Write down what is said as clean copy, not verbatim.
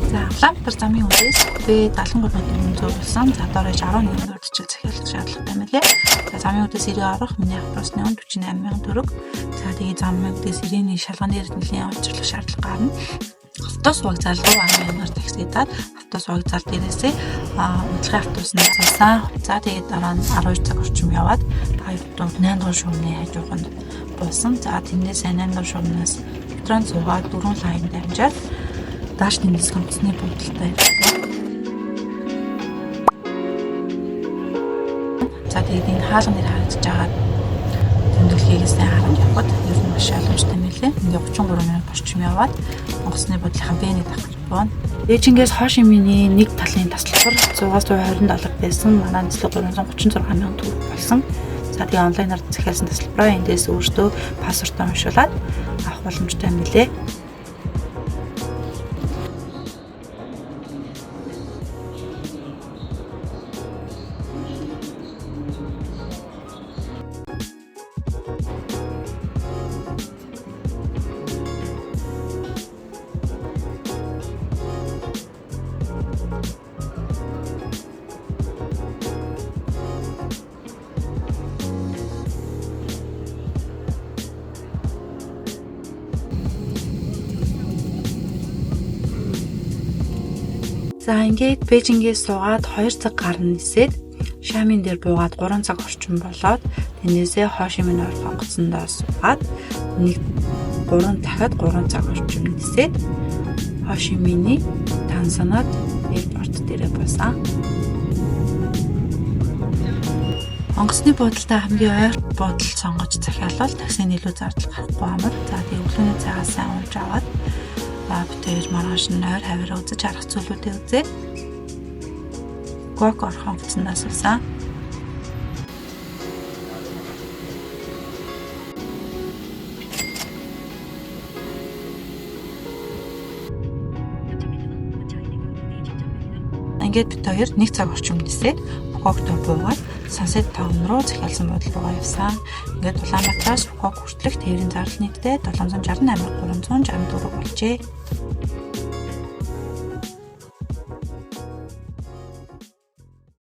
За Улаанбаатар замын үдээс B73 болсон. За доор ээж 11 урдчил захиалах шаардлагатай мэлээ. За замын үдээс ирээ орох миний автобусны үн 48,000 төгрөг. За тэгээ замын үдээс ирээний шалганы эрдэнэлийн авчрлах шаардлага гарна. Автобус вокзал руу 10,000-аар таксидаад автобус вокзал дээрээсээ удалгын автобусанд цусан. За тэгээд дараа нь 12 цаг орчим яваад 8 дугаар шугамны хажууганд буусан. За тэндээс 8 дугаар шугамнаас метронд суугаад 4 лайн дамжаад дааш тэмдэглэх онгоцны буудалтай. За тэгээд энэ хаалга нэр харагдаж байгаа тэмдэглэхээс харан явхад ер нь маш ойлгомжтой мэлээ. Ингээ 33 минут орчим яваад онгоцны буудлынхаа бэнийг давхиж байна. Бээжингээс Хошиминий нэг талын таслбар 100-127 байсан. Манай нислэг 336,000 төгрөг болсон. За тэгээ онлайнаар захиалсан таслбараа эндээс өөртөө пассвортоо уншуулад авах боломжтой мэлээ. За ингээд Бээжингээс суугаад 2 цаг гарна нисээд Шамин дээр буугаад 3 цаг орчим болоод тэнээсээ Хошиминий орох онгоцондоо суугаад 3 цаг орчим нисээд Хошиминий Тансанад аэропорт дээрээ буусан. Онгоцны буудалтай хамгийн ойр буудал сонгож захиалвал таксины илүү зардал гарахгүй амар. За тэгээ өглөөний цагаа сайн ууж аваад битээр маргааш нь ойр хавираа үзэж арах зүйлүүдээ үзээд гок орох онгоцноос авсан. Ингээд бит хоёр 1 цаг орчим нисээд Букоктой буугаад Сансет таун руу захиалсан буудал руугаа явсан. Ингээд Улаанбаатараас Букок хүртэлх тээврийн зардал нийтдээ 768,364 болжээ.